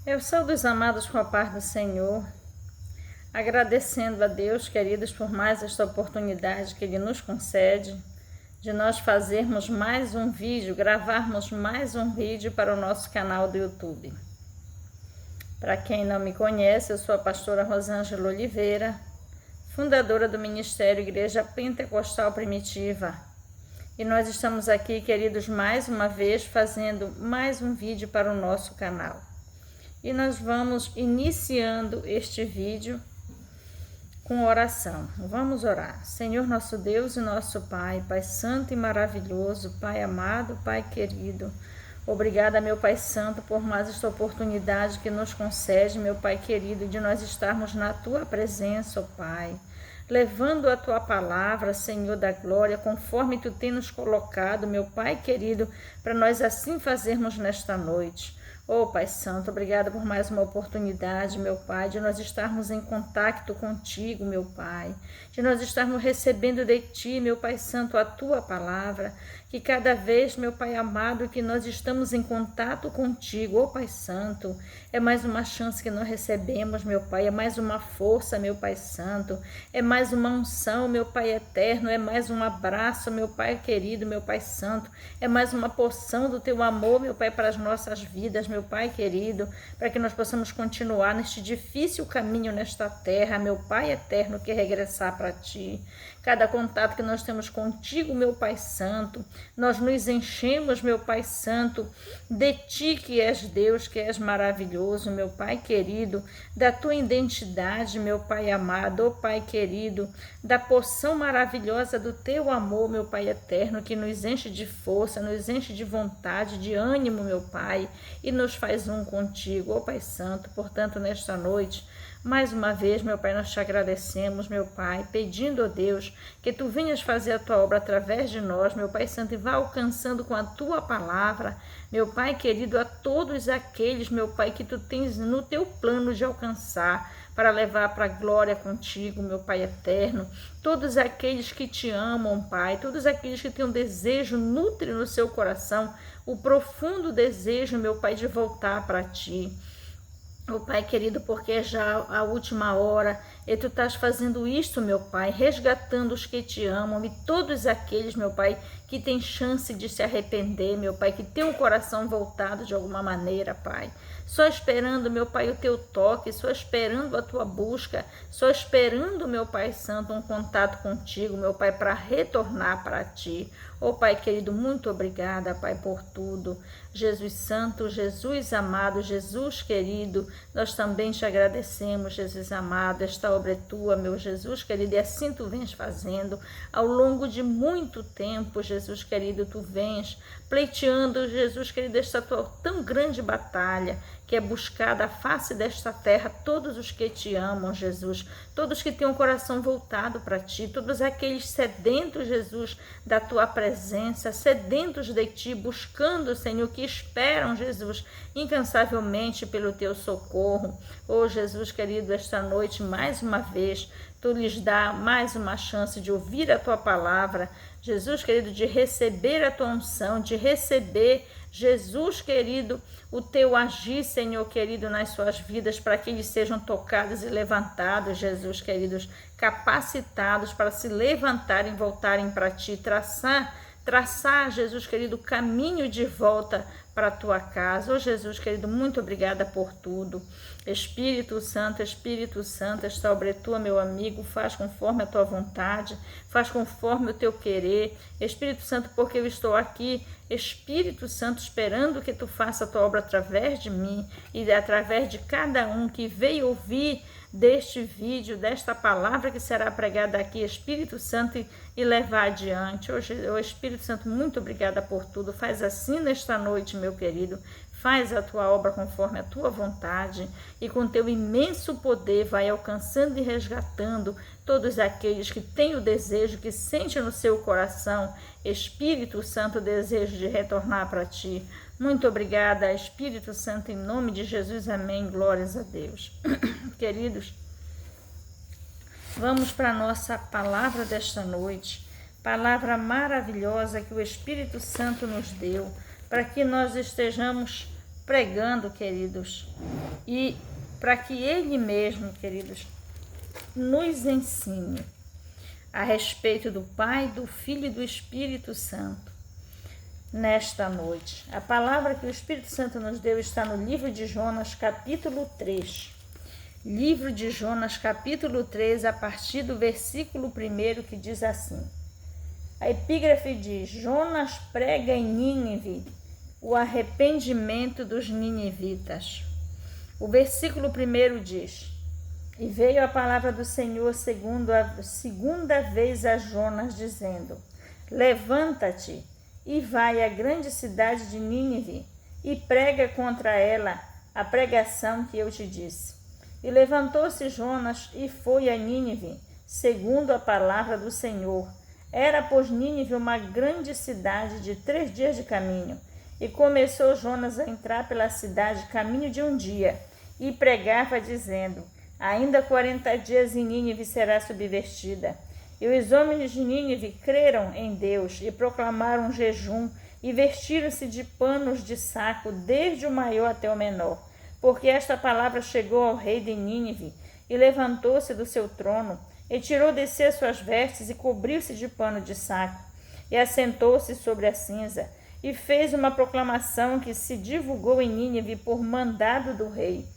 Eu saúdo os amados com a paz do Senhor, agradecendo a Deus, queridos, por mais esta oportunidade que Ele nos concede, de nós fazermos mais um vídeo, gravarmos mais um vídeo para o nosso canal do YouTube. Para quem não me conhece, eu sou a pastora Rosângela Oliveira, fundadora do Ministério Igreja Pentecostal Primitiva. E nós estamos aqui, queridos, mais uma vez, fazendo mais um vídeo para o nosso canal. E nós vamos iniciando este vídeo com oração. Vamos orar. Senhor nosso Deus e nosso Pai, Pai santo e maravilhoso, Pai amado, Pai querido, obrigada, meu Pai santo, por mais esta oportunidade que nos concede, meu Pai querido, de nós estarmos na Tua presença, ó Pai, levando a Tua palavra, Senhor da glória, conforme Tu tem nos colocado, meu Pai querido, para nós assim fazermos nesta noite. Oh, Pai Santo, obrigada por mais uma oportunidade, meu Pai, de nós estarmos em contato contigo, meu Pai, de nós estarmos recebendo de Ti, meu Pai Santo, a Tua palavra, que cada vez, meu Pai amado, que nós estamos em contato contigo, oh Pai Santo, é mais uma chance que nós recebemos, meu Pai, é mais uma força, meu Pai Santo, é mais uma unção, meu Pai eterno, é mais um abraço, meu Pai querido, meu Pai Santo, é mais uma porção do Teu amor, meu Pai, para as nossas vidas, meu Pai querido, para que nós possamos continuar neste difícil caminho nesta terra, meu Pai eterno, que regressar para Ti. Cada contato que nós temos contigo, meu Pai Santo, nós nos enchemos, meu Pai Santo, de Ti que és Deus, que és maravilhoso, meu Pai querido, da Tua identidade, meu Pai amado, oh Pai querido, da porção maravilhosa do Teu amor, meu Pai eterno, que nos enche de força, nos enche de vontade, de ânimo, meu Pai, e nos faz um contigo, oh Pai Santo. Portanto, nesta noite, mais uma vez, meu Pai, nós te agradecemos, meu Pai, pedindo, ó Deus, que Tu venhas fazer a Tua obra através de nós, meu Pai Santo, e vá alcançando com a Tua palavra, meu Pai querido, a todos aqueles, meu Pai, que Tu tens no Teu plano de alcançar, para levar para a glória contigo, meu Pai eterno, todos aqueles que Te amam, Pai, todos aqueles que têm um desejo, nutre no seu coração, o profundo desejo, meu Pai, de voltar para Ti. Oh Pai querido, porque é já a última hora, e Tu estás fazendo isto, meu Pai, resgatando os que Te amam e todos aqueles, meu Pai, que têm chance de se arrepender, meu Pai, que tem o coração voltado de alguma maneira, Pai. Só esperando, meu Pai, o Teu toque, só esperando a Tua busca, só esperando, meu Pai Santo, um contato contigo, meu Pai, para retornar para Ti. Oh Pai querido, muito obrigada, Pai, por tudo. Jesus Santo, Jesus amado, Jesus querido, nós também Te agradecemos, Jesus amado, esta obra é Tua, meu Jesus querido, e assim Tu vens fazendo ao longo de muito tempo, Jesus querido, Tu vens pleiteando, Jesus querido, esta Tua tão grande batalha, que é buscar da face desta terra todos os que Te amam, Jesus, todos que têm o coração voltado para Ti, todos aqueles sedentos, Jesus, da Tua presença, sedentos de Ti, buscando, Senhor, que esperam, Jesus, incansavelmente pelo Teu socorro. Oh, Jesus querido, esta noite, mais uma vez, Tu lhes dá mais uma chance de ouvir a Tua palavra, Jesus querido, de receber a Tua unção, de receber, Jesus querido, o Teu agir, Senhor querido, nas suas vidas, para que eles sejam tocados e levantados, Jesus queridos, capacitados para se levantarem e voltarem para Ti, traçar, Jesus querido, o caminho de volta para a Tua casa. Oh, Jesus querido, muito obrigada por tudo. Espírito Santo, esta obra é Tua, meu amigo, faz conforme a Tua vontade, faz conforme o Teu querer. Espírito Santo, porque eu estou aqui, Espírito Santo, esperando que Tu faça a Tua obra através de mim e através de cada um que veio ouvir deste vídeo, desta palavra que será pregada aqui, Espírito Santo, e levar adiante. Oh, Espírito Santo, muito obrigada por tudo. Faz assim nesta noite, meu querido. Faz a Tua obra conforme a Tua vontade e com Teu imenso poder vai alcançando e resgatando todos aqueles que têm o desejo, que sentem no seu coração, Espírito Santo, o desejo de retornar para Ti. Muito obrigada, Espírito Santo, em nome de Jesus. Amém. Glórias a Deus. Queridos, vamos para a nossa palavra desta noite. Palavra maravilhosa que o Espírito Santo nos deu para que nós estejamos pregando, queridos, e para que Ele mesmo, queridos, nos ensine a respeito do Pai, do Filho e do Espírito Santo nesta noite. A palavra que o Espírito Santo nos deu está no livro de Jonas, capítulo 3. Livro de Jonas, capítulo 3, a partir do versículo 1, que diz assim. A epígrafe diz: Jonas prega em Nínive o arrependimento dos ninivitas. O versículo 1 diz: E veio a palavra do Senhor segunda vez a Jonas, dizendo: Levanta-te e vai à grande cidade de Nínive e prega contra ela a pregação que eu te disse. E levantou-se Jonas e foi a Nínive, segundo a palavra do Senhor. Era, pois, Nínive uma grande cidade de 3 dias de caminho. E começou Jonas a entrar pela cidade caminho de um dia, e pregava, dizendo: Ainda 40 dias e Nínive será subvertida. E os homens de Nínive creram em Deus, e proclamaram jejum, e vestiram-se de panos de saco, desde o maior até o menor. Porque esta palavra chegou ao rei de Nínive, e levantou-se do seu trono, e tirou de si as suas vestes, e cobriu-se de pano de saco, e assentou-se sobre a cinza, e fez uma proclamação que se divulgou em Nínive por mandado do rei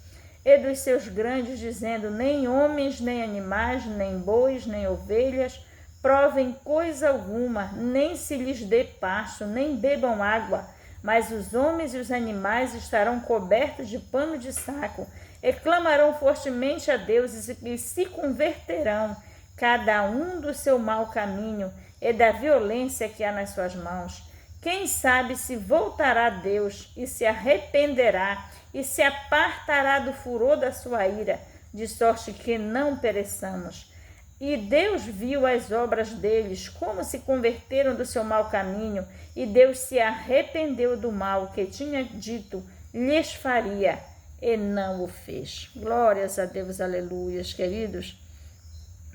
e dos seus grandes, dizendo: Nem homens, nem animais, nem bois, nem ovelhas provem coisa alguma, nem se lhes dê pasto, nem bebam água, mas os homens e os animais estarão cobertos de pano de saco, e clamarão fortemente a Deus, e se converterão, cada um do seu mau caminho e da violência que há nas suas mãos. Quem sabe se voltará a Deus e se arrependerá e se apartará do furor da sua ira, de sorte que não pereçamos. E Deus viu as obras deles, como se converteram do seu mau caminho, e Deus se arrependeu do mal que tinha dito lhes faria, e não o fez. Glórias a Deus, aleluias, queridos.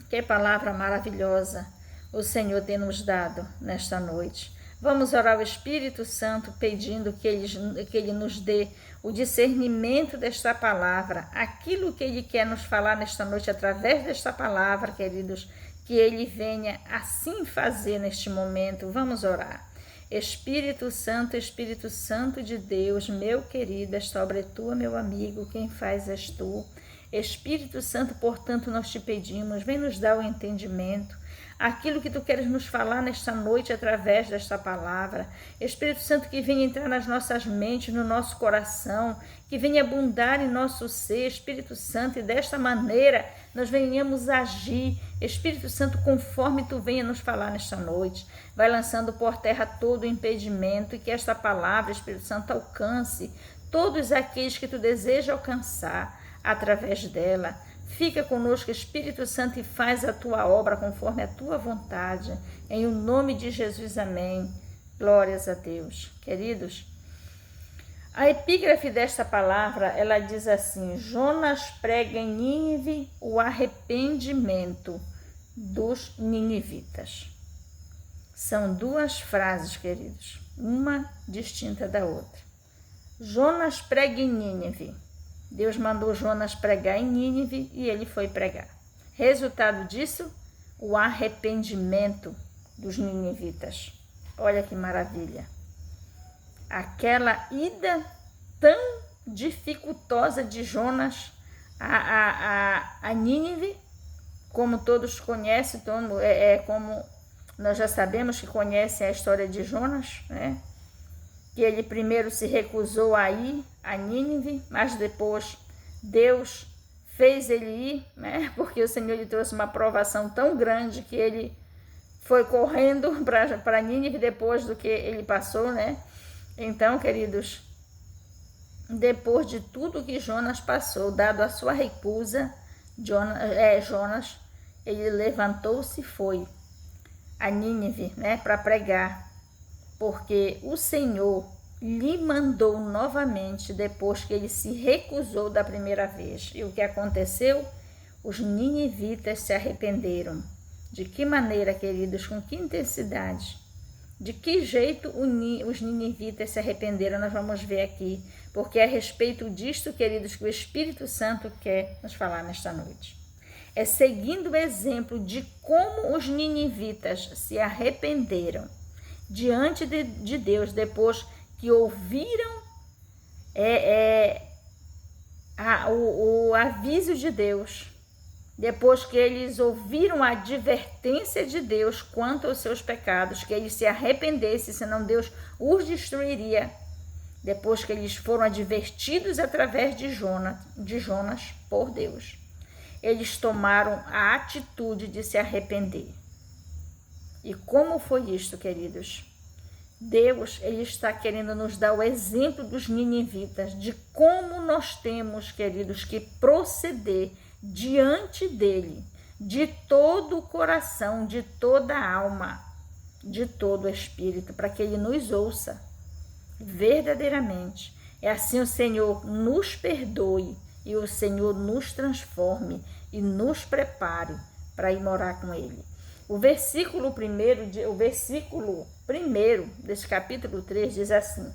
Que palavra maravilhosa o Senhor tem nos dado nesta noite. Vamos orar ao Espírito Santo pedindo que Ele nos dê o discernimento desta palavra, aquilo que Ele quer nos falar nesta noite através desta palavra, queridos, que Ele venha assim fazer neste momento. Vamos orar. Espírito Santo de Deus, meu querido, esta obra é tua, meu amigo, quem faz és tu. Espírito Santo, portanto, nós te pedimos, vem nos dar o entendimento, aquilo que tu queres nos falar nesta noite através desta palavra. Espírito Santo, que venha entrar nas nossas mentes, no nosso coração, que venha abundar em nosso ser, Espírito Santo, e desta maneira nós venhamos agir, Espírito Santo, conforme tu venha nos falar nesta noite. Vai lançando por terra todo o impedimento, e que esta palavra, Espírito Santo, alcance todos aqueles que tu deseja alcançar através dela. Fica conosco, Espírito Santo, e faz a tua obra conforme a tua vontade. Em o nome de Jesus, amém. Glórias a Deus. Queridos, a epígrafe desta palavra, ela diz assim: Jonas prega em Nínive o arrependimento dos ninivitas. São duas frases, queridos, uma distinta da outra. Jonas prega em Nínive. Deus mandou Jonas pregar em Nínive e ele foi pregar. Resultado disso, o arrependimento dos ninivitas. Olha que maravilha. Aquela ida tão dificultosa de Jonas a Nínive, como todos conhecem, como nós já sabemos que conhecem a história de Jonas, né? Que ele primeiro se recusou a ir a Nínive, mas depois Deus fez ele ir, né? Porque o Senhor lhe trouxe uma provação tão grande que ele foi correndo para Nínive depois do que ele passou, né? Então, queridos, depois de tudo que Jonas passou, dado a sua recusa, Jonas, ele levantou-se e foi a Nínive, né, para pregar, porque o Senhor lhe mandou novamente depois que ele se recusou da primeira vez. E o que aconteceu? Os ninivitas se arrependeram. De que maneira, queridos? Com que intensidade? De que jeito os ninivitas se arrependeram? Nós vamos ver aqui. porque é a respeito disto, queridos, que o Espírito Santo quer nos falar nesta noite. É seguindo o exemplo de como os ninivitas se arrependeram diante de Deus, depois que ouviram o aviso de Deus, depois que eles ouviram a advertência de Deus quanto aos seus pecados, que eles se arrependessem, senão Deus os destruiria. Depois que eles foram advertidos através de Jonas por Deus, eles tomaram a atitude de se arrepender. E como foi isto, queridos? Deus, ele está querendo nos dar o exemplo dos ninivitas, de como nós temos, queridos, que proceder diante dele, de todo o coração, de toda a alma, de todo o espírito, para que ele nos ouça verdadeiramente. É assim o Senhor nos perdoe e o Senhor nos transforme e nos prepare para ir morar com ele. O versículo 1 desse capítulo 3 diz assim: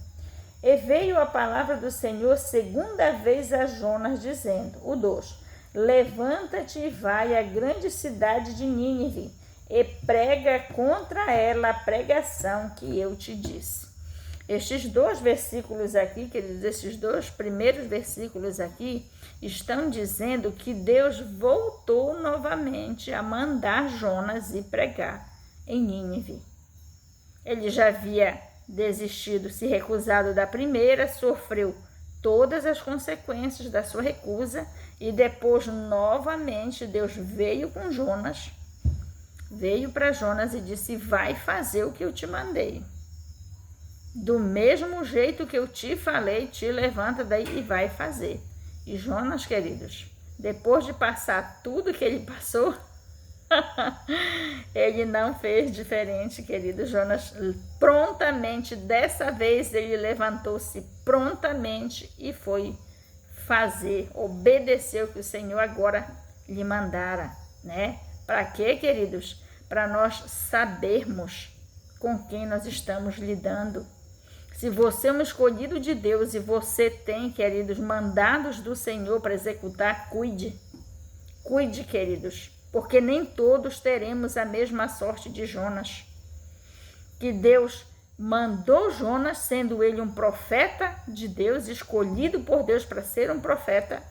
E veio a palavra do Senhor segunda vez a Jonas, dizendo, o 2, levanta-te e vai à grande cidade de Nínive, e prega contra ela a pregação que eu te disse. Estes dois versículos aqui, queridos, esses dois primeiros versículos aqui, estão dizendo que Deus voltou novamente a mandar Jonas ir pregar em Nínive. Ele já havia desistido, se recusado da primeira, sofreu todas as consequências da sua recusa e depois novamente Deus veio com Jonas, veio para Jonas e disse, vai fazer o que eu te mandei. Do mesmo jeito que eu te falei, te levanta daí e vai fazer. E Jonas, queridos, depois de passar tudo que ele passou, ele não fez diferente, querido. Jonas prontamente, dessa vez ele levantou-se prontamente e foi fazer, obedeceu o que o Senhor agora lhe mandara, né? Para quê, queridos? Para nós sabermos com quem nós estamos lidando. Se você é um escolhido de Deus e você tem, queridos, mandados do Senhor para executar, cuide. Cuide, queridos, porque nem todos teremos a mesma sorte de Jonas. Que Deus mandou Jonas, sendo ele um profeta de Deus, escolhido por Deus para ser um profeta,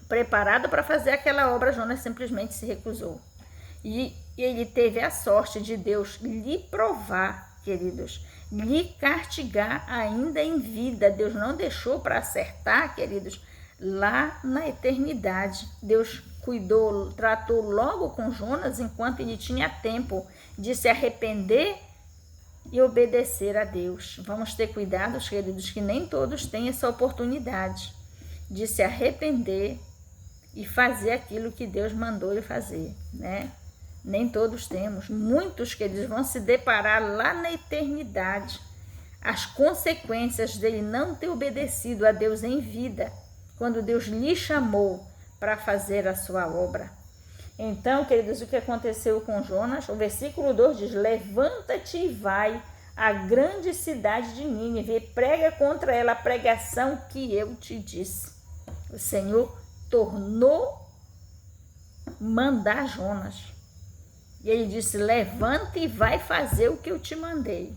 preparado para fazer aquela obra, Jonas simplesmente se recusou. E ele teve a sorte de Deus lhe provar, queridos, lhe castigar ainda em vida. Deus não deixou para acertar, queridos, lá na eternidade. Deus cuidou, tratou logo com Jonas enquanto ele tinha tempo de se arrepender e obedecer a Deus. Vamos ter cuidado, queridos, que nem todos têm essa oportunidade de se arrepender e fazer aquilo que Deus mandou ele fazer, né? Nem todos temos. Muitos, queridos, vão se deparar lá na eternidade as consequências dele não ter obedecido a Deus em vida, quando Deus lhe chamou para fazer a sua obra. Então, queridos, o que aconteceu com Jonas? O versículo 2 diz, levanta-te e vai à grande cidade de Nínive e prega contra ela a pregação que eu te disse. O Senhor tornou mandar Jonas. E ele disse, levanta e vai fazer o que eu te mandei.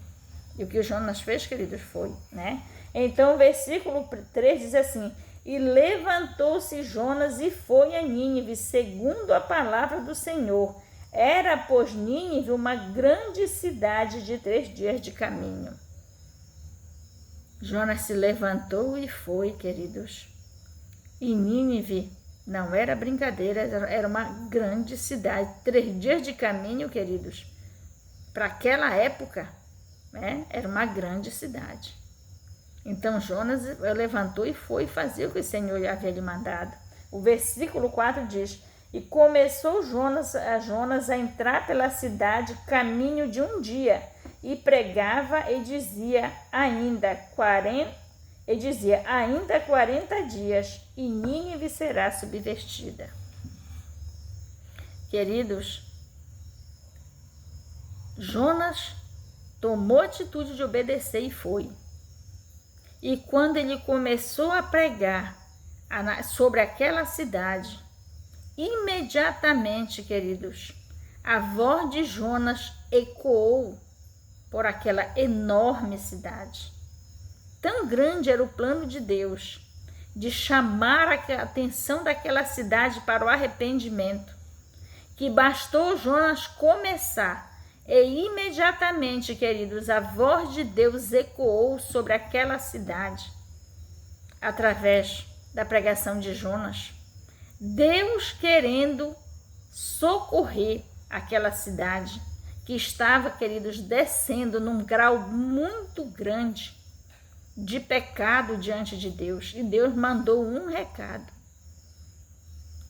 E o que o Jonas fez, queridos, foi, né? Então, o versículo 3 diz assim, e levantou-se Jonas e foi a Nínive, segundo a palavra do Senhor. Era, pois, Nínive uma grande cidade de 3 dias de caminho. Jonas se levantou e foi, queridos. E Nínive não era brincadeira, era uma grande cidade. 3 dias de caminho, queridos, para aquela época, né, era uma grande cidade. Então Jonas levantou e foi fazer o que o Senhor lhe havia mandado. O versículo 4 diz, e começou Jonas a entrar pela cidade caminho de um dia, e pregava e dizia, ainda 40 dias, e Nínive será subvertida. Queridos, Jonas tomou a atitude de obedecer e foi. E quando ele começou a pregar sobre aquela cidade, imediatamente, queridos, a voz de Jonas ecoou por aquela enorme cidade. Tão grande era o plano de Deus de chamar a atenção daquela cidade para o arrependimento, que bastou Jonas começar e imediatamente, queridos, a voz de Deus ecoou sobre aquela cidade através da pregação de Jonas. Deus querendo socorrer aquela cidade que estava, queridos, descendo num grau muito grande de pecado diante de Deus. E Deus mandou um recado,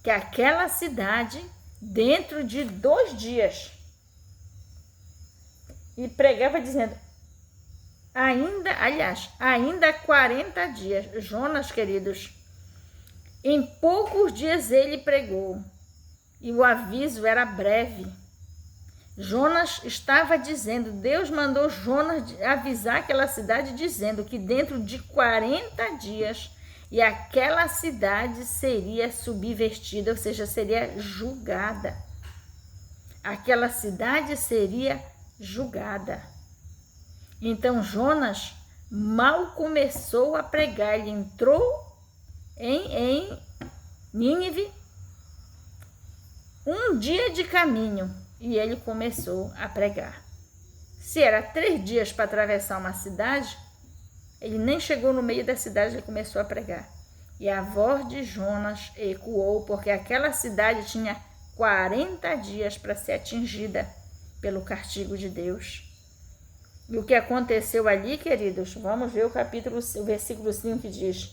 que aquela cidade, dentro de 2 dias, e pregava dizendo, ainda 40 dias. Jonas, queridos, em poucos dias ele pregou, e o aviso era breve. Jonas estava dizendo, Deus mandou Jonas avisar aquela cidade, dizendo que dentro de 40 dias e aquela cidade seria subvertida, ou seja, seria julgada. Aquela cidade seria julgada. Então Jonas mal começou a pregar, ele entrou em Nínive, 1 dia de caminho, e ele começou a pregar. Se era 3 dias para atravessar uma cidade, ele nem chegou no meio da cidade e começou a pregar. E a voz de Jonas ecoou, porque aquela cidade tinha 40 dias para ser atingida pelo castigo de Deus. E o que aconteceu ali, queridos? Vamos ver o versículo 5 que diz: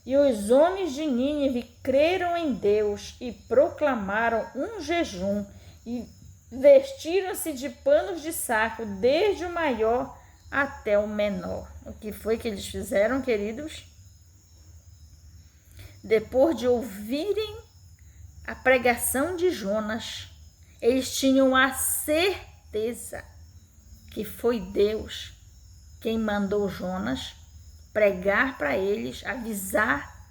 E os homens de Nínive creram em Deus e proclamaram um jejum e vestiram-se de panos de saco, desde o maior até o menor. O que foi que eles fizeram, queridos? Depois de ouvirem a pregação de Jonas, eles tinham a certeza que foi Deus quem mandou Jonas pregar para eles, avisar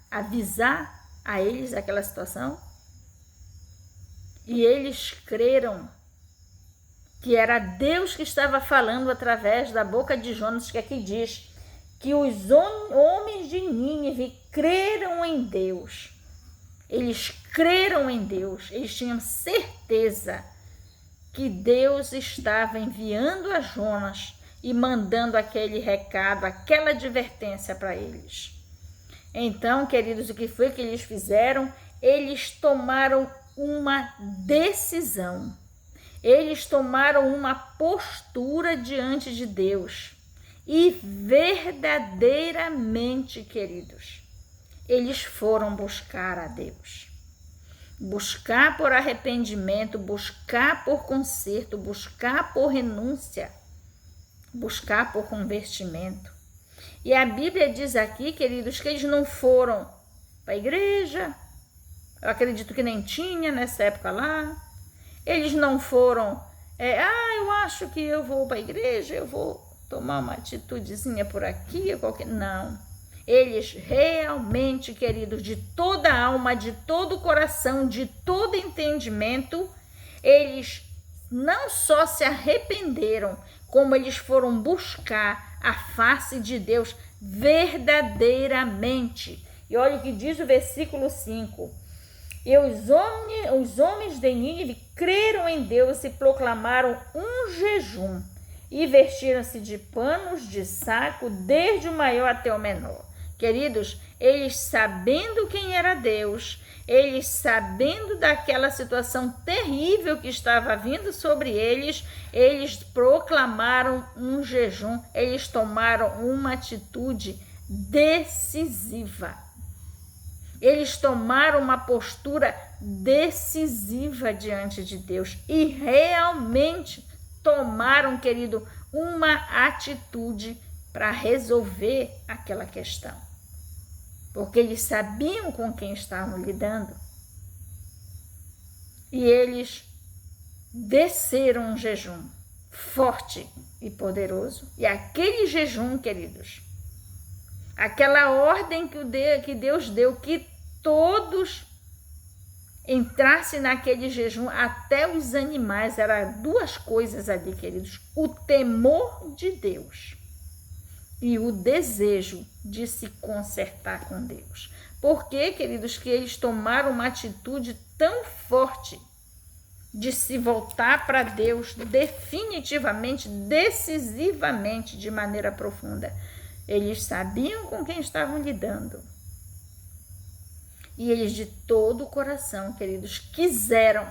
a eles aquela situação. E eles creram que era Deus que estava falando através da boca de Jonas, que aqui diz que os homens de Nínive creram em Deus. Eles creram em Deus, eles tinham certeza que Deus estava enviando a Jonas e mandando aquele recado, aquela advertência para eles. Então, queridos, o que foi que eles fizeram? Eles tomaram uma decisão. Eles tomaram uma postura diante de Deus. E verdadeiramente, queridos, eles foram buscar a Deus. Buscar por arrependimento, buscar por conserto, buscar por renúncia, buscar por convertimento. E a Bíblia diz aqui, queridos, que eles não foram para a igreja. Eu acredito que nem tinha nessa época lá. Eles não foram, eu acho que eu vou para a igreja, eu vou tomar uma atitudezinha por aqui, não. Eles realmente, queridos, de toda a alma, de todo o coração, de todo entendimento, eles não só se arrependeram, como eles foram buscar a face de Deus verdadeiramente. E olha o que diz o versículo 5. E os homens de Nínive creram em Deus e proclamaram um jejum e vestiram-se de panos de saco, desde o maior até o menor. Queridos, eles sabendo quem era Deus, eles sabendo daquela situação terrível que estava vindo sobre eles proclamaram um jejum, eles tomaram uma atitude decisiva. Eles tomaram uma postura decisiva diante de Deus e realmente tomaram, querido, uma atitude para resolver aquela questão. Porque eles sabiam com quem estavam lidando. E eles desceram um jejum forte e poderoso. E aquele jejum, queridos, Aquela ordem que Deus deu, que todos entrassem naquele jejum, até os animais. Eram duas coisas ali, queridos: o temor de Deus e o desejo de se consertar com Deus. Por que, queridos, que eles tomaram uma atitude tão forte de se voltar para Deus definitivamente, decisivamente, de maneira profunda? Eles sabiam com quem estavam lidando. E eles de todo o coração, queridos, quiseram.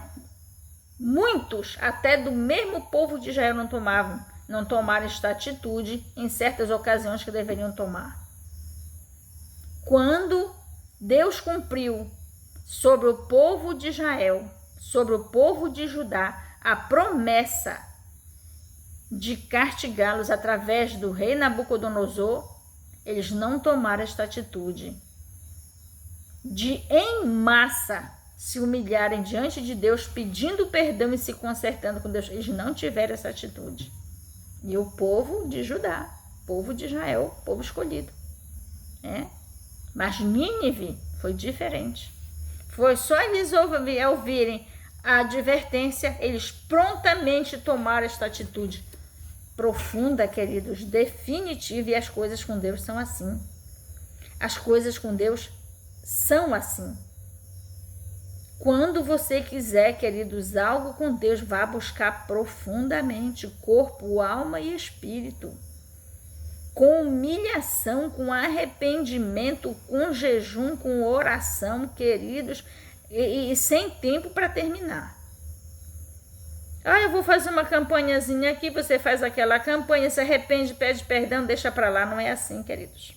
Muitos, até do mesmo povo de Israel, não tomaram esta atitude em certas ocasiões que deveriam tomar. Quando Deus cumpriu sobre o povo de Israel, sobre o povo de Judá, a promessa de castigá-los através do rei Nabucodonosor, eles não tomaram esta atitude de, em massa, se humilharem diante de Deus, pedindo perdão e se consertando com Deus. Eles não tiveram essa atitude. E o povo de Judá, povo de Israel, povo escolhido. Mas Nínive foi diferente. Foi só eles ouvirem a advertência, eles prontamente tomaram esta atitude profunda, queridos, definitiva. E as coisas com Deus são assim. As coisas com Deus são assim. Quando você quiser, queridos, algo com Deus, vá buscar profundamente, corpo, alma e espírito, com humilhação, com arrependimento, com jejum, com oração, queridos, e sem tempo para terminar. Eu vou fazer uma campanhazinha aqui, você faz aquela campanha, se arrepende, pede perdão, deixa para lá. Não é assim, queridos.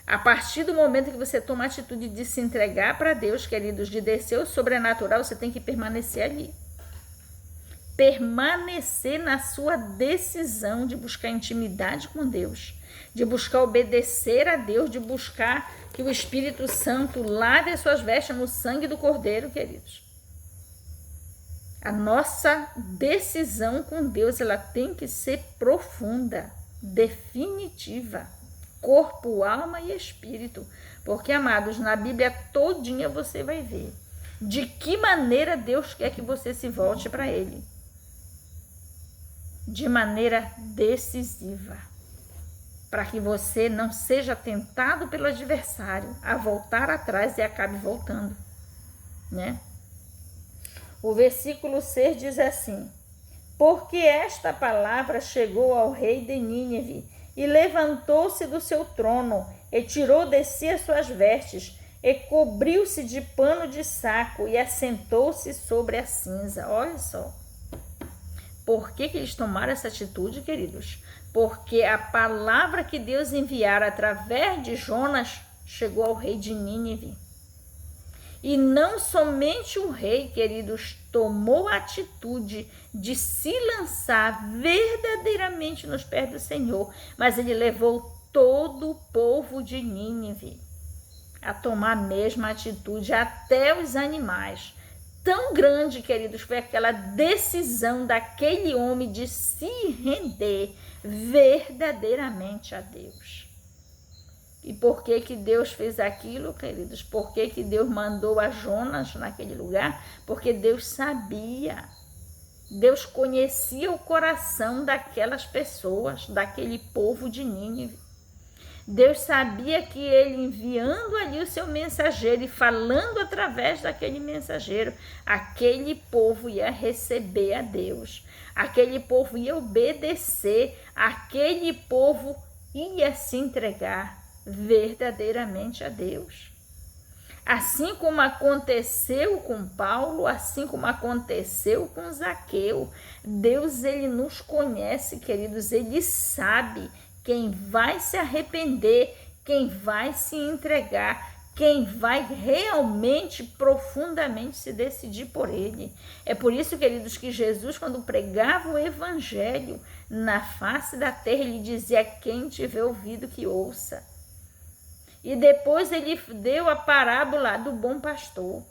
A partir do momento que você toma a atitude de se entregar para Deus, queridos, de descer o sobrenatural, você tem que permanecer ali. Permanecer na sua decisão de buscar intimidade com Deus, de buscar obedecer a Deus, de buscar que o Espírito Santo lave as suas vestes no sangue do Cordeiro, queridos. A nossa decisão com Deus, ela tem que ser profunda, definitiva. Corpo, alma e espírito. Porque, amados, na Bíblia todinha você vai ver de que maneira Deus quer que você se volte para Ele. De maneira decisiva. Para que você não seja tentado pelo adversário a voltar atrás e acabe voltando. O versículo 6 diz assim: porque esta palavra chegou ao rei de Nínive, e levantou-se do seu trono, e tirou de si as suas vestes, e cobriu-se de pano de saco, e assentou-se sobre a cinza. Olha só. Por que eles tomaram essa atitude, queridos? Porque a palavra que Deus enviara através de Jonas chegou ao rei de Nínive. E não somente o rei, queridos, tomou a atitude de se lançar verdadeiramente nos pés do Senhor, mas ele levou todo o povo de Nínive a tomar a mesma atitude, até os animais. Tão grande, queridos, foi aquela decisão daquele homem de se render verdadeiramente a Deus. E por que Deus fez aquilo, queridos? Por que Deus mandou a Jonas naquele lugar? Porque Deus sabia. Deus conhecia o coração daquelas pessoas, daquele povo de Nínive. Deus sabia que ele, enviando ali o seu mensageiro e falando através daquele mensageiro, aquele povo ia receber a Deus. Aquele povo ia obedecer. Aquele povo ia se entregar verdadeiramente a Deus. Assim como aconteceu com Paulo, assim como aconteceu com Zaqueu, Deus, ele nos conhece, queridos, ele sabe quem vai se arrepender, quem vai se entregar, quem vai realmente, profundamente se decidir por ele. É por isso, queridos, que Jesus, quando pregava o evangelho na face da terra, ele dizia: quem tiver ouvido que ouça. E depois ele deu a parábola do bom pastor,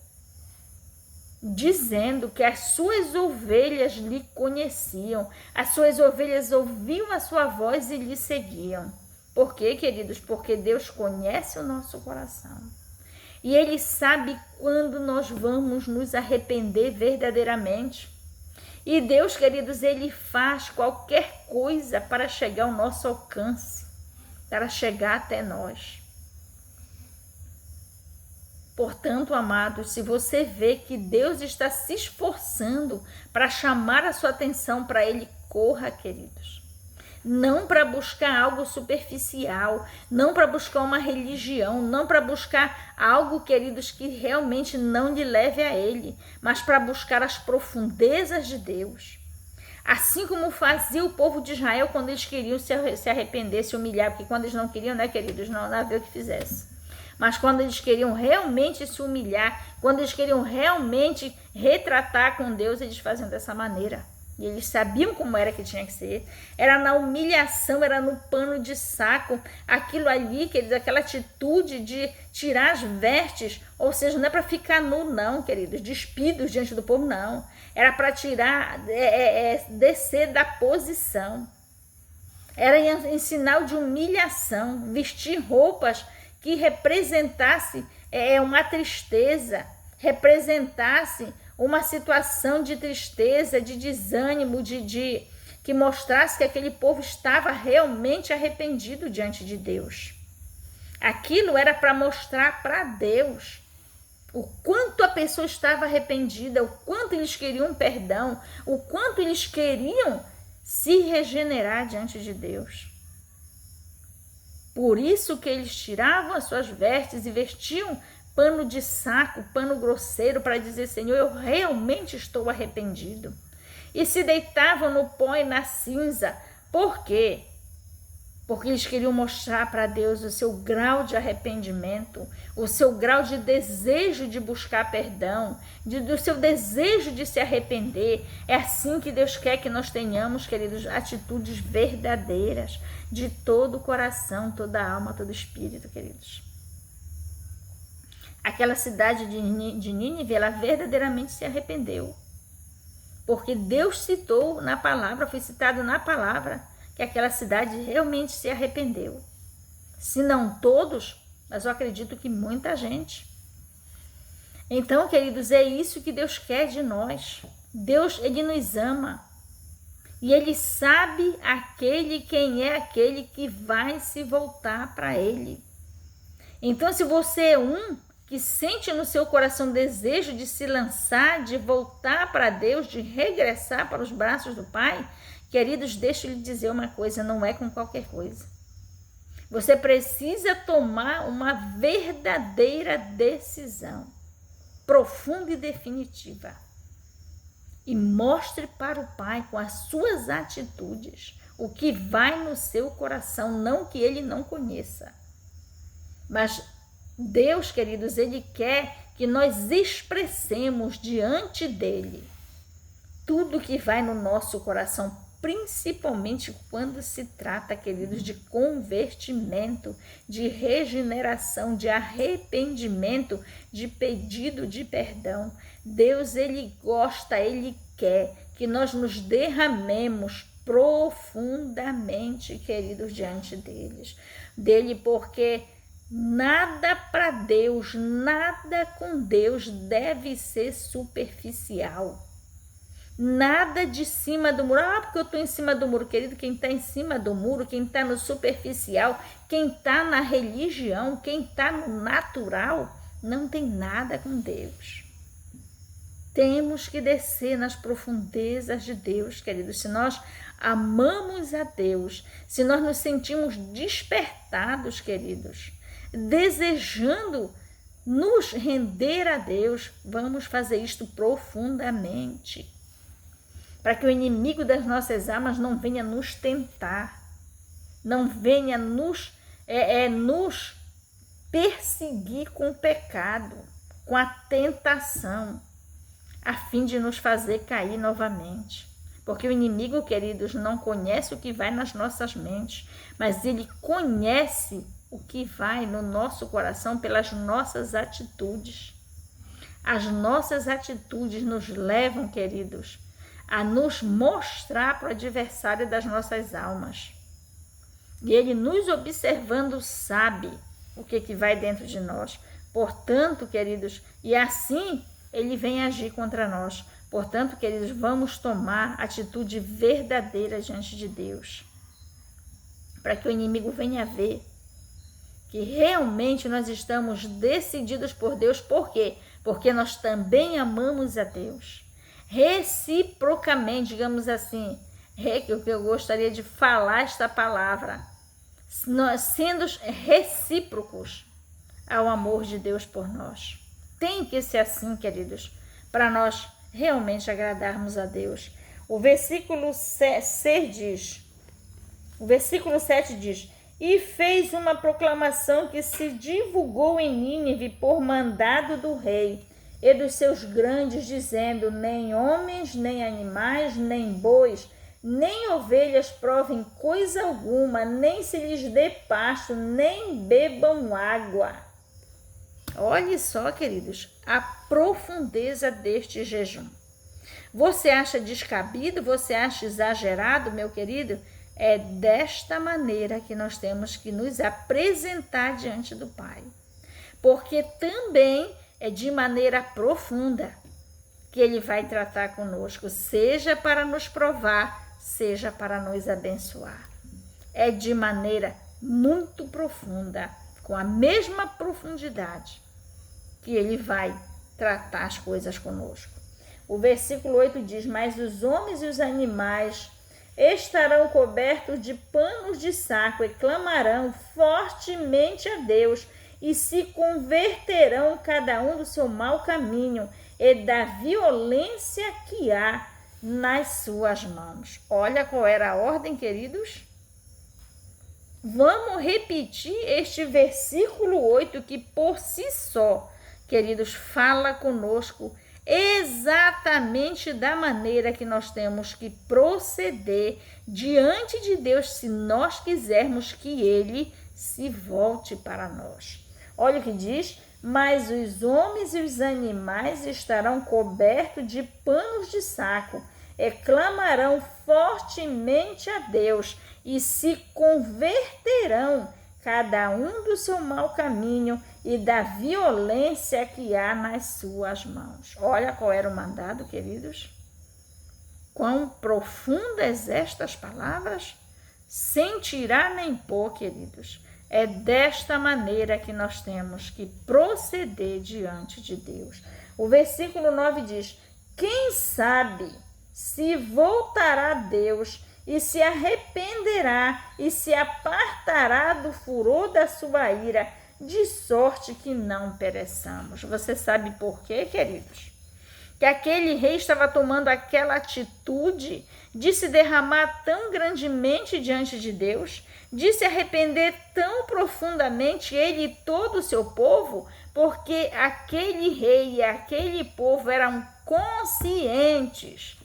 dizendo que as suas ovelhas lhe conheciam, as suas ovelhas ouviam a sua voz e lhe seguiam. Por quê, queridos? Porque Deus conhece o nosso coração. E Ele sabe quando nós vamos nos arrepender verdadeiramente. E Deus, queridos, Ele faz qualquer coisa para chegar ao nosso alcance, para chegar até nós. Portanto, amados, se você vê que Deus está se esforçando para chamar a sua atenção para Ele, corra, queridos. Não para buscar algo superficial, não para buscar uma religião, não para buscar algo, queridos, que realmente não lhe leve a Ele, mas para buscar as profundezas de Deus. Assim como fazia o povo de Israel quando eles queriam se arrepender, se humilhar, porque quando eles não queriam, né, queridos, não havia o que fizesse. Mas quando eles queriam realmente se humilhar, quando eles queriam realmente retratar com Deus, eles faziam dessa maneira. E eles sabiam como era que tinha que ser. Era na humilhação, era no pano de saco. Aquilo ali, queridos, aquela atitude de tirar as vestes, ou seja, não é para ficar nu, não, queridos, despidos diante do povo, não. Era para tirar, descer da posição. Era em sinal de humilhação, vestir roupas que representasse uma tristeza, representasse uma situação de tristeza, de desânimo, que mostrasse que aquele povo estava realmente arrependido diante de Deus. Aquilo era para mostrar para Deus o quanto a pessoa estava arrependida, o quanto eles queriam perdão, o quanto eles queriam se regenerar diante de Deus. Por isso que eles tiravam as suas vestes e vestiam pano de saco, pano grosseiro, para dizer: Senhor, eu realmente estou arrependido. E se deitavam no pó e na cinza. Por quê? Porque eles queriam mostrar para Deus o seu grau de arrependimento, o seu grau de desejo de buscar perdão, do seu desejo de se arrepender. É assim que Deus quer que nós tenhamos, queridos, atitudes verdadeiras, de todo o coração, toda a alma, todo o espírito, queridos. Aquela cidade de Nínive, ela verdadeiramente se arrependeu. Porque Deus citou na palavra, foi citado na palavra, que aquela cidade realmente se arrependeu. Se não todos, mas eu acredito que muita gente. Então, queridos, é isso que Deus quer de nós. Deus, Ele nos ama. E Ele sabe quem é aquele que vai se voltar para Ele. Então, se você é que sente no seu coração desejo de se lançar, de voltar para Deus, de regressar para os braços do Pai, queridos, deixa eu lhe dizer uma coisa, não é com qualquer coisa. Você precisa tomar uma verdadeira decisão, profunda e definitiva. E mostre para o Pai com as suas atitudes o que vai no seu coração, não que Ele não conheça. Mas Deus, queridos, Ele quer que nós expressemos diante dEle tudo que vai no nosso coração, principalmente quando se trata, queridos, de convertimento, de regeneração, de arrependimento, de pedido de perdão. Deus, Ele gosta, Ele quer que nós nos derramemos profundamente, queridos, diante dele, porque nada para Deus, nada com Deus deve ser superficial. Nada de cima do muro. Porque eu estou em cima do muro, querido. Quem está em cima do muro, quem está no superficial, quem está na religião, quem está no natural, não tem nada com Deus. Temos que descer nas profundezas de Deus, queridos. Se nós amamos a Deus, se nós nos sentimos despertados, queridos, desejando nos render a Deus, vamos fazer isto profundamente, para que o inimigo das nossas almas não venha nos tentar, não venha nos perseguir com o pecado, com a tentação, a fim de nos fazer cair novamente. Porque o inimigo, queridos, não conhece o que vai nas nossas mentes, mas ele conhece o que vai no nosso coração pelas nossas atitudes. As nossas atitudes nos levam, queridos, a nos mostrar para o adversário das nossas almas. E Ele, nos observando, sabe o que vai dentro de nós. Portanto, queridos, e assim Ele vem agir contra nós. Portanto, queridos, vamos tomar atitude verdadeira diante de Deus, para que o inimigo venha ver que realmente nós estamos decididos por Deus. Por quê? Porque nós também amamos a Deus. Reciprocamente, digamos assim, que eu gostaria de falar esta palavra, nós sendo recíprocos ao amor de Deus por nós. Tem que ser assim, queridos, para nós realmente agradarmos a Deus. O versículo 7 diz: e fez uma proclamação que se divulgou em Nínive por mandado do rei e dos seus grandes, dizendo: nem homens, nem animais, nem bois, nem ovelhas provem coisa alguma, nem se lhes dê pasto, nem bebam água. Olhe só, queridos, a profundeza deste jejum. Você acha descabido? Você acha exagerado, meu querido? É desta maneira que nós temos que nos apresentar diante do Pai. Porque também é de maneira profunda que Ele vai tratar conosco, seja para nos provar, seja para nos abençoar. É de maneira muito profunda, com a mesma profundidade que Ele vai tratar as coisas conosco. O versículo 8 diz: mas os homens e os animais estarão cobertos de panos de saco e clamarão fortemente a Deus e se converterão cada um do seu mau caminho e da violência que há nas suas mãos. Olha qual era a ordem, queridos? Vamos repetir este versículo 8 que por si só, queridos, fala conosco exatamente da maneira que nós temos que proceder diante de Deus se nós quisermos que Ele se volte para nós. Olha o que diz: mas os homens e os animais estarão cobertos de panos de saco e clamarão fortemente a Deus e se converterão cada um do seu mau caminho e da violência que há nas suas mãos. Olha qual era o mandado, queridos. Quão profundas estas palavras, sem tirar nem pôr, queridos. É desta maneira que nós temos que proceder diante de Deus. O versículo 9 diz: quem sabe se voltará a Deus e se arrependerá e se apartará do furor da sua ira, de sorte que não pereçamos. Você sabe por quê, queridos? Que aquele rei estava tomando aquela atitude de se derramar tão grandemente diante de Deus, de se arrepender tão profundamente, ele e todo o seu povo, porque aquele rei e aquele povo eram conscientes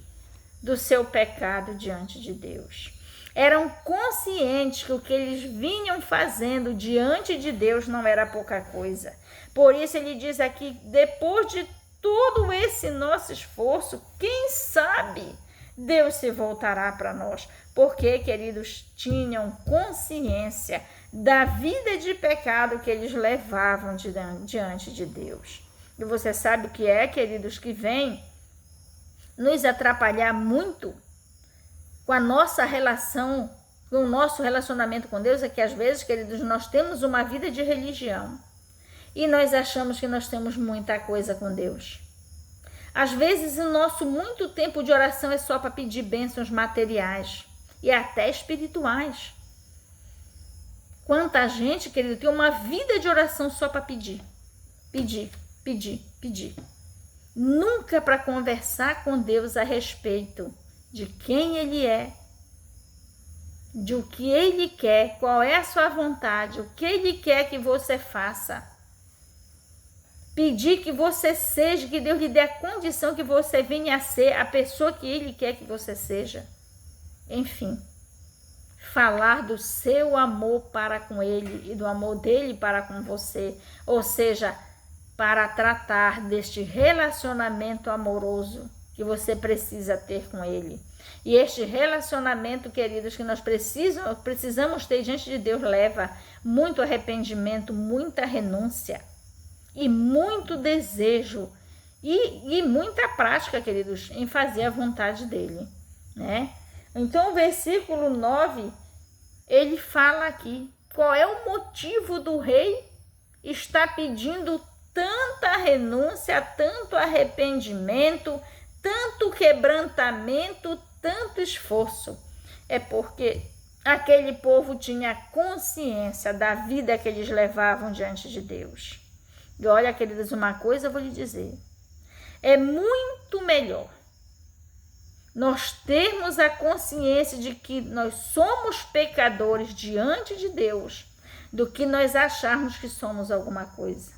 do seu pecado diante de Deus. Eram conscientes que o que eles vinham fazendo diante de Deus não era pouca coisa. Por isso ele diz aqui: depois de todo esse nosso esforço, quem sabe Deus se voltará para nós. Porque, queridos, tinham consciência da vida de pecado que eles levavam diante de Deus. E você sabe o que é, queridos, que vem nos atrapalhar muito com a nossa relação, com o nosso relacionamento com Deus, é que às vezes, queridos, nós temos uma vida de religião e nós achamos que nós temos muita coisa com Deus. Às vezes o nosso muito tempo de oração é só para pedir bênçãos materiais e até espirituais. Quanta gente, querido, tem uma vida de oração só para pedir. Nunca para conversar com Deus a respeito de quem Ele é, de o que Ele quer, qual é a sua vontade, o que Ele quer que você faça. Pedir que você seja, que Deus lhe dê a condição que você venha a ser a pessoa que Ele quer que você seja. Enfim, falar do seu amor para com Ele e do amor dele para com você, ou seja, para tratar deste relacionamento amoroso que você precisa ter com Ele. E este relacionamento, queridos, que nós precisamos ter diante de Deus, leva muito arrependimento, muita renúncia e muito desejo e muita prática, queridos, em fazer a vontade dele, né? Então, o versículo 9, ele fala aqui, qual é o motivo do rei estar pedindo tanta renúncia, tanto arrependimento, tanto quebrantamento, tanto esforço? É porque aquele povo tinha consciência da vida que eles levavam diante de Deus. E olha, queridas, uma coisa eu vou lhe dizer. É muito melhor nós termos a consciência de que nós somos pecadores diante de Deus do que nós acharmos que somos alguma coisa.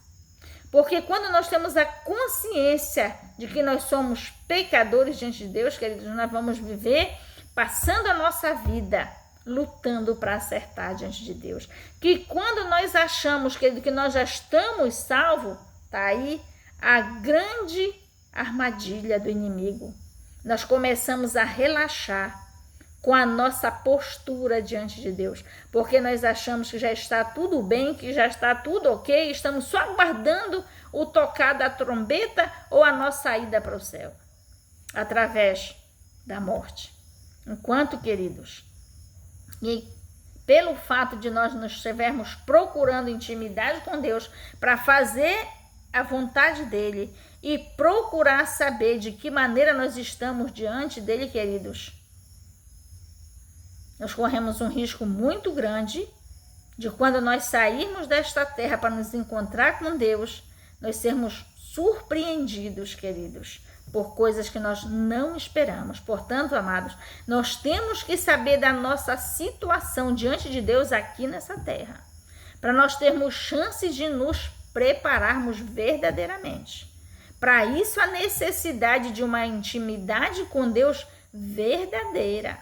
Porque quando nós temos a consciência de que nós somos pecadores diante de Deus, queridos, nós vamos viver passando a nossa vida lutando para acertar diante de Deus. Que quando nós achamos, querido, que nós já estamos salvos, tá aí a grande armadilha do inimigo. Nós começamos a relaxar com a nossa postura diante de Deus, porque nós achamos que já está tudo bem, que já está tudo ok, estamos só aguardando o tocar da trombeta ou a nossa ida para o céu, através da morte. Enquanto, queridos, e pelo fato de nós nos estivermos procurando intimidade com Deus para fazer a vontade dele e procurar saber de que maneira nós estamos diante dele, queridos, nós corremos um risco muito grande de quando nós sairmos desta terra para nos encontrar com Deus, nós sermos surpreendidos, queridos, por coisas que nós não esperamos. Portanto, amados, nós temos que saber da nossa situação diante de Deus aqui nessa terra, para nós termos chance de nos prepararmos verdadeiramente. Para isso, a necessidade de uma intimidade com Deus verdadeira,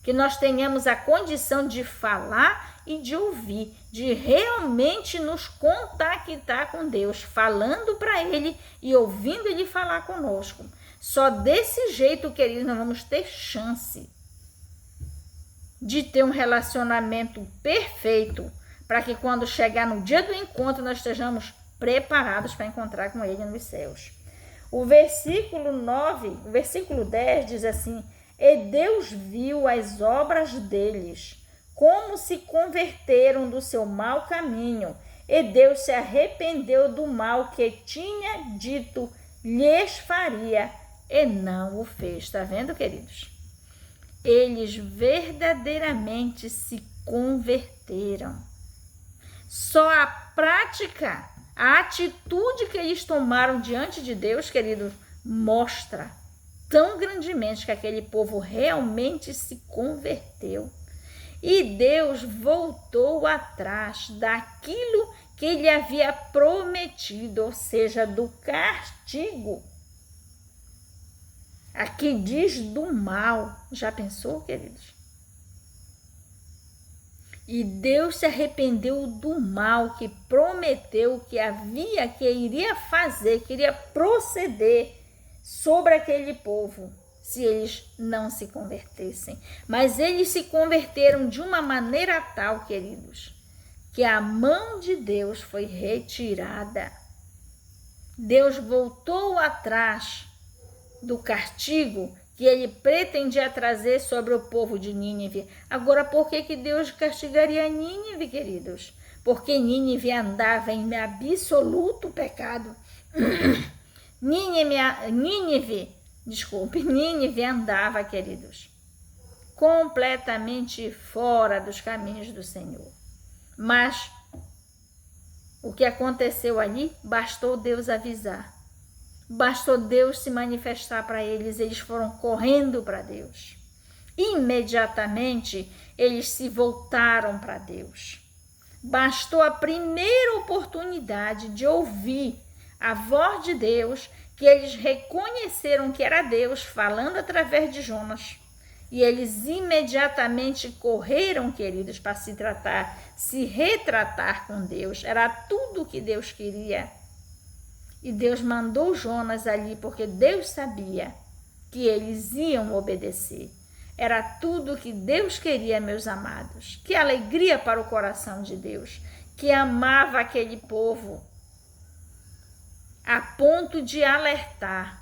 que nós tenhamos a condição de falar e de ouvir, de realmente nos contactar com Deus, falando para Ele e ouvindo Ele falar conosco. Só desse jeito, queridos, nós vamos ter chance de ter um relacionamento perfeito, para que quando chegar no dia do encontro, nós estejamos preparados para encontrar com Ele nos céus. O versículo 9, o versículo 10 diz assim: e Deus viu as obras deles, como se converteram do seu mau caminho, e Deus se arrependeu do mal que tinha dito lhes faria, e não o fez. Está vendo, queridos? Eles verdadeiramente se converteram. Só a prática, a atitude que eles tomaram diante de Deus, queridos, mostra tão grandemente que aquele povo realmente se converteu. E Deus voltou atrás daquilo que ele havia prometido, ou seja, do castigo. Aqui diz do mal. Já pensou, queridos? E Deus se arrependeu do mal que prometeu que iria fazer, que iria proceder sobre aquele povo, se eles não se convertessem. Mas eles se converteram de uma maneira tal, queridos, que a mão de Deus foi retirada. Deus voltou atrás do castigo que ele pretendia trazer sobre o povo de Nínive. Agora, por que Deus castigaria Nínive, queridos? Porque Nínive andava em absoluto pecado. Nínive andava, queridos, completamente fora dos caminhos do Senhor. Mas o que aconteceu ali, bastou Deus avisar. Bastou Deus se manifestar para eles, eles foram correndo para Deus. Imediatamente, eles se voltaram para Deus. Bastou a primeira oportunidade de ouvir a voz de Deus, que eles reconheceram que era Deus falando através de Jonas. E eles imediatamente correram, queridos, para se retratar com Deus. Era tudo o que Deus queria. E Deus mandou Jonas ali, porque Deus sabia que eles iam obedecer. Era tudo que Deus queria, meus amados. Que alegria para o coração de Deus, que amava aquele povo a ponto de alertar.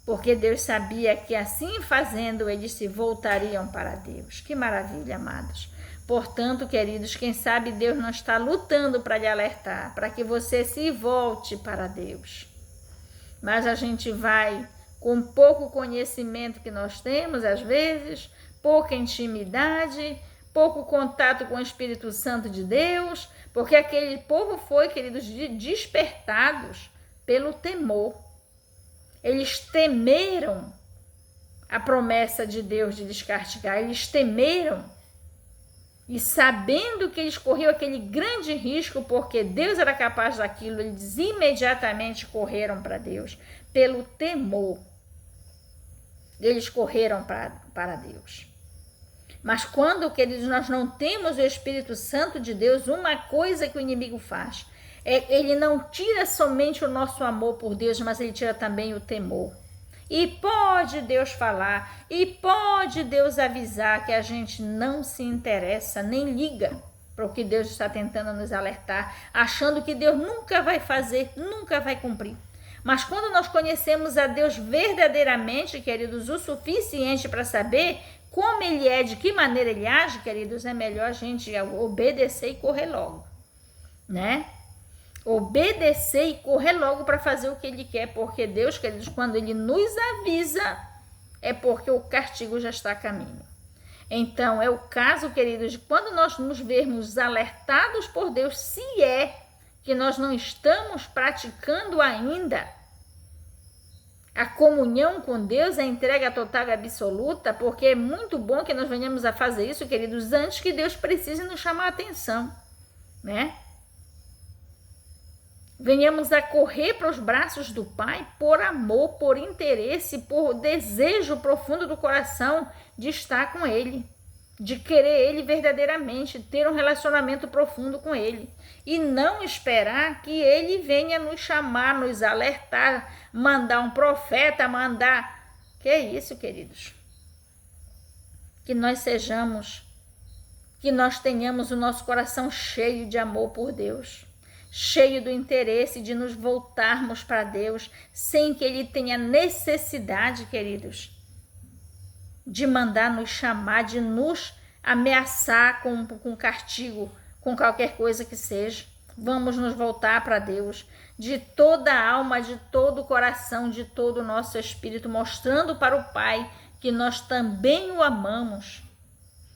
Porque Deus sabia que assim fazendo eles se voltariam para Deus. Que maravilha, amados. Portanto, queridos, quem sabe Deus não está lutando para lhe alertar, para que você se volte para Deus. Mas a gente vai com pouco conhecimento que nós temos, às vezes, pouca intimidade, pouco contato com o Espírito Santo de Deus, porque aquele povo foi, queridos, despertados pelo temor. Eles temeram a promessa de Deus de lhes castigar, eles temeram. E sabendo que eles corriam aquele grande risco, porque Deus era capaz daquilo, eles imediatamente correram para Deus, pelo temor. Eles correram para Deus. Mas quando, queridos, nós não temos o Espírito Santo de Deus, uma coisa que o inimigo faz, ele não tira somente o nosso amor por Deus, mas ele tira também o temor. E pode Deus falar, e pode Deus avisar que a gente não se interessa, nem liga para o que Deus está tentando nos alertar, achando que Deus nunca vai fazer, nunca vai cumprir. Mas quando nós conhecemos a Deus verdadeiramente, queridos, o suficiente para saber como Ele é, de que maneira Ele age, queridos, é melhor a gente obedecer e correr logo, né? Obedecer e correr logo para fazer o que Ele quer, porque Deus, queridos, quando Ele nos avisa, é porque o castigo já está a caminho. Então, é o caso, queridos, de quando nós nos vermos alertados por Deus, se é que nós não estamos praticando ainda a comunhão com Deus, a entrega total e absoluta, porque é muito bom que nós venhamos a fazer isso, queridos, antes que Deus precise nos chamar a atenção, né? Venhamos a correr para os braços do Pai por amor, por interesse, por desejo profundo do coração de estar com Ele, de querer Ele verdadeiramente, ter um relacionamento profundo com Ele. E não esperar que Ele venha nos chamar, nos alertar, mandar um profeta, mandar... Que é isso, queridos? Que nós sejamos, que nós tenhamos o nosso coração cheio de amor por Deus, cheio do interesse de nos voltarmos para Deus, sem que Ele tenha necessidade, queridos, de mandar nos chamar, de nos ameaçar com castigo, com qualquer coisa que seja. Vamos nos voltar para Deus, de toda a alma, de todo o coração, de todo o nosso espírito, mostrando para o Pai que nós também o amamos.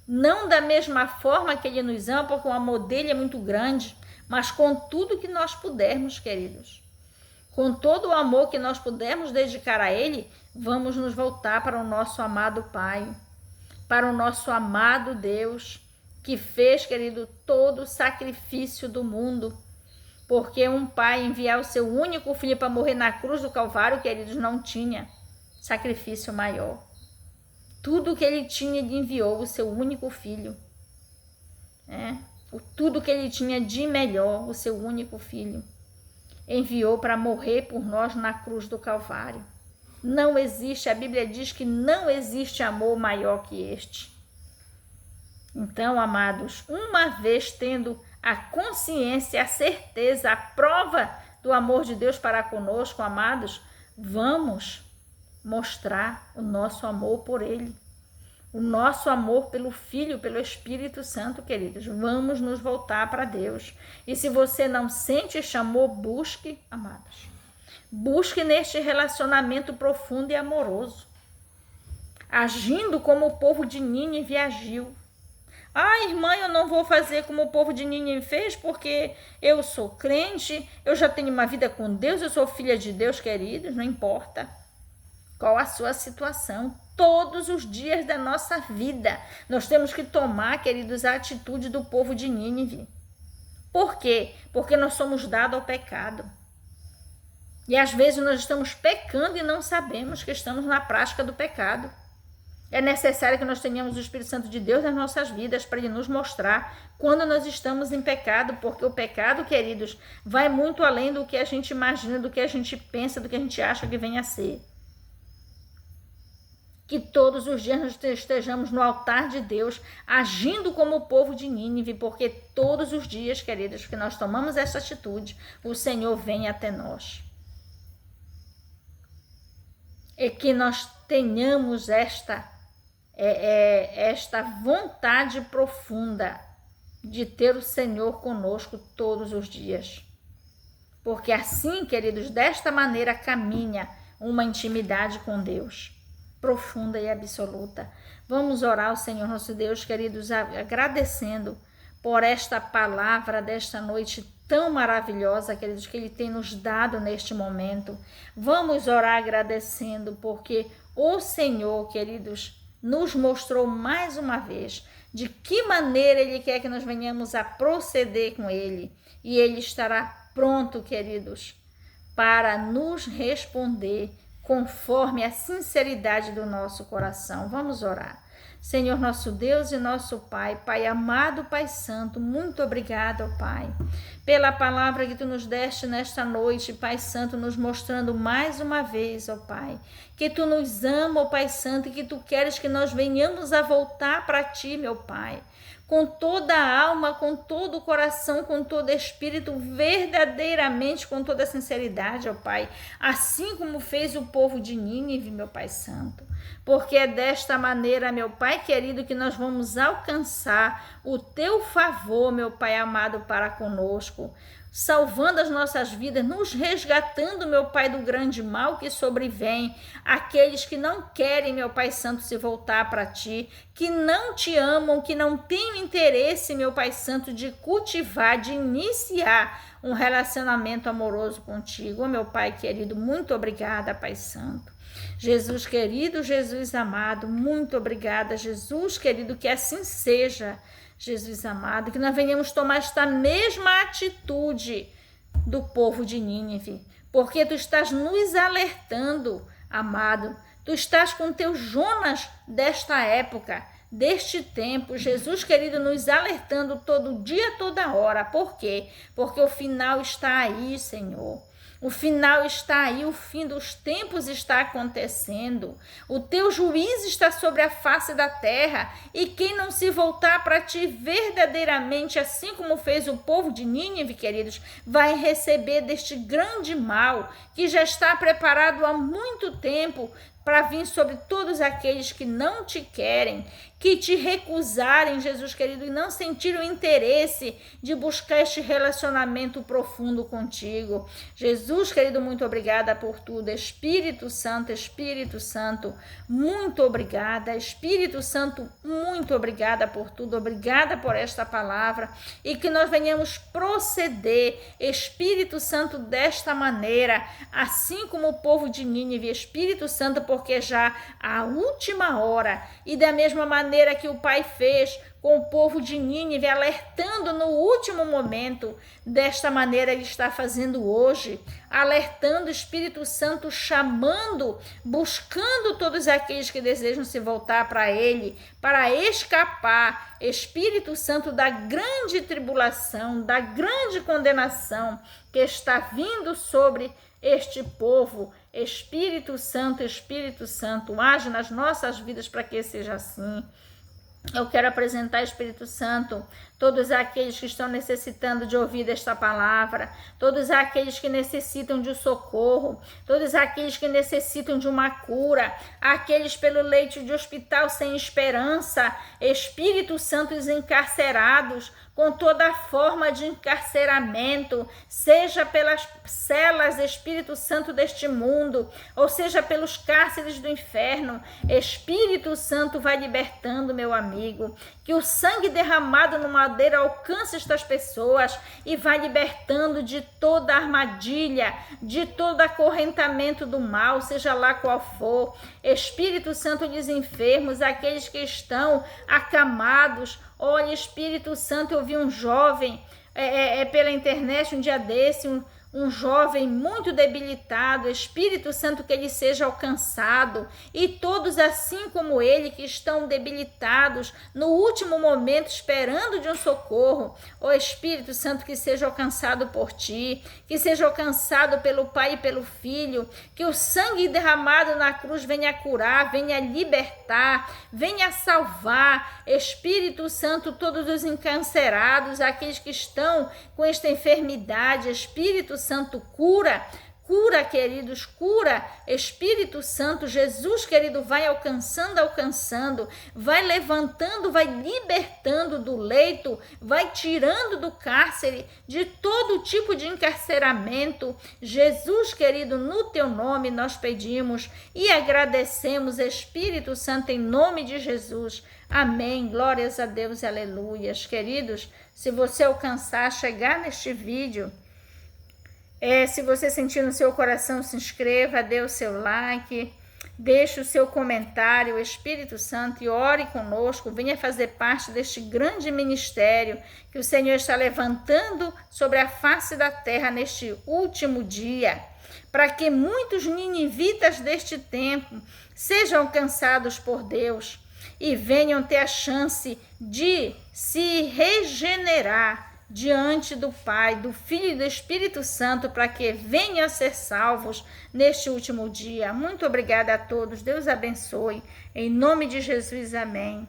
Não da mesma forma que Ele nos ama, porque o amor dele é muito grande, mas com tudo que nós pudermos, queridos. Com todo o amor que nós pudermos dedicar a Ele, vamos nos voltar para o nosso amado Pai, para o nosso amado Deus, que fez, querido, todo o sacrifício do mundo. Porque um pai enviar o seu único filho para morrer na cruz do Calvário, queridos, não tinha sacrifício maior. Tudo que ele tinha, ele enviou o seu único filho. Tudo que ele tinha de melhor, o seu único filho, enviou para morrer por nós na cruz do Calvário. Não existe, a Bíblia diz que não existe amor maior que este. Então, amados, uma vez tendo a consciência, a certeza, a prova do amor de Deus para conosco, amados, vamos mostrar o nosso amor por Ele. O nosso amor pelo Filho, pelo Espírito Santo, queridos. Vamos nos voltar para Deus. E se você não sente este amor, busque, amados. Busque neste relacionamento profundo e amoroso. Agindo como o povo de Nínive agiu. Ah, irmã, eu não vou fazer como o povo de Nínive fez, porque eu sou crente, eu já tenho uma vida com Deus, eu sou filha de Deus, queridos, não importa qual a sua situação. Todos os dias da nossa vida, nós temos que tomar, queridos, a atitude do povo de Nínive. Por quê? Porque nós somos dados ao pecado. E às vezes nós estamos pecando e não sabemos que estamos na prática do pecado. É necessário que nós tenhamos o Espírito Santo de Deus nas nossas vidas para Ele nos mostrar quando nós estamos em pecado, porque o pecado, queridos, vai muito além do que a gente imagina, do que a gente pensa, do que a gente acha que vem a ser. Que todos os dias nós estejamos no altar de Deus, agindo como o povo de Nínive, porque todos os dias, queridos, que nós tomamos essa atitude, o Senhor vem até nós. E que nós tenhamos esta vontade profunda de ter o Senhor conosco todos os dias. Porque assim, queridos, desta maneira caminha uma intimidade com Deus, profunda e absoluta. Vamos orar ao Senhor nosso Deus, queridos, agradecendo por esta palavra desta noite tão maravilhosa, queridos, que Ele tem nos dado neste momento. Vamos orar agradecendo, porque o Senhor, queridos, nos mostrou mais uma vez de que maneira Ele quer que nós venhamos a proceder com Ele. E Ele estará pronto, queridos, para nos responder conforme a sinceridade do nosso coração. Vamos orar. Senhor nosso Deus e nosso Pai, Pai amado, Pai santo, muito obrigado, ó Pai, pela palavra que Tu nos deste nesta noite, Pai santo, nos mostrando mais uma vez, ó Pai, que Tu nos ama, ó Pai santo, e que Tu queres que nós venhamos a voltar para Ti, meu Pai, com toda a alma, com todo o coração, com todo o espírito, verdadeiramente, com toda a sinceridade, ó Pai, assim como fez o povo de Nínive, meu Pai santo, porque é desta maneira, meu Pai querido, que nós vamos alcançar o Teu favor, meu Pai amado, para conosco, salvando as nossas vidas, nos resgatando, meu Pai, do grande mal que sobrevém, aqueles que não querem, meu Pai Santo, se voltar para Ti, que não Te amam, que não têm interesse, meu Pai Santo, de cultivar, de iniciar um relacionamento amoroso contigo. Oh, meu Pai querido, muito obrigada, Pai Santo. Jesus querido, Jesus amado, muito obrigada, Jesus querido, que assim seja, Jesus amado, que nós venhamos tomar esta mesma atitude do povo de Nínive, porque Tu estás nos alertando, amado, Tu estás com Teu Jonas desta época, deste tempo, Jesus querido, nos alertando todo dia, toda hora. Por quê? Porque o final está aí, Senhor. O final está aí, o fim dos tempos está acontecendo. O Teu juízo está sobre a face da terra. E quem não se voltar para Ti verdadeiramente, assim como fez o povo de Nínive, queridos, vai receber deste grande mal que já está preparado há muito tempo para vir sobre todos aqueles que não Te querem, que Te recusarem, Jesus querido, e não sentir o interesse de buscar este relacionamento profundo contigo. Jesus querido, muito obrigada por tudo. Espírito Santo, muito obrigada. Espírito Santo, muito obrigada por tudo. Obrigada por esta palavra e que nós venhamos proceder, Espírito Santo, desta maneira, assim como o povo de Nínive, Espírito Santo, porque já a última hora, e da mesma maneira que o Pai fez com o povo de Nínive, alertando no último momento, desta maneira Ele está fazendo hoje, alertando, Espírito Santo, chamando, buscando todos aqueles que desejam se voltar para Ele, para escapar, Espírito Santo, da grande tribulação, da grande condenação que está vindo sobre este povo. Espírito Santo, age nas nossas vidas para que seja assim. Eu quero apresentar, Espírito Santo, todos aqueles que estão necessitando de ouvir esta palavra, todos aqueles que necessitam de socorro, todos aqueles que necessitam de uma cura, aqueles pelo leito de hospital sem esperança, Espírito Santo, os encarcerados, com toda forma de encarceramento, seja pelas celas, Espírito Santo, deste mundo, ou seja pelos cárceres do inferno. Espírito Santo, vai libertando, meu amigo, que o sangue derramado no madeiro alcance estas pessoas e vai libertando de toda armadilha, de todo acorrentamento do mal, seja lá qual for. Espírito Santo, dos enfermos, aqueles que estão acamados. Olha, Espírito Santo, eu vi um jovem pela internet um dia desse, um jovem muito debilitado, Espírito Santo, que ele seja alcançado, e todos assim como ele que estão debilitados no último momento esperando de um socorro, ó Espírito Santo, que seja alcançado por ti, que seja alcançado pelo Pai e pelo Filho, que o sangue derramado na cruz venha curar, venha libertar, venha salvar, Espírito Santo, todos os encarcerados, aqueles que estão com esta enfermidade, Espírito Santo, cura, queridos, cura, Espírito Santo, Jesus, querido, vai alcançando, vai levantando, vai libertando do leito, vai tirando do cárcere, de todo tipo de encarceramento. Jesus, querido, no teu nome nós pedimos e agradecemos, Espírito Santo, em nome de Jesus. Amém, glórias a Deus e aleluias. Queridos, se você alcançar, chegar neste vídeo, se você sentir no seu coração, se inscreva, dê o seu like, deixe o seu comentário, o Espírito Santo, e ore conosco, venha fazer parte deste grande ministério que o Senhor está levantando sobre a face da terra neste último dia, para que muitos ninivitas deste tempo sejam alcançados por Deus e venham ter a chance de se regenerar diante do Pai, do Filho e do Espírito Santo, para que venham a ser salvos neste último dia. Muito obrigada a todos, Deus abençoe, em nome de Jesus, amém.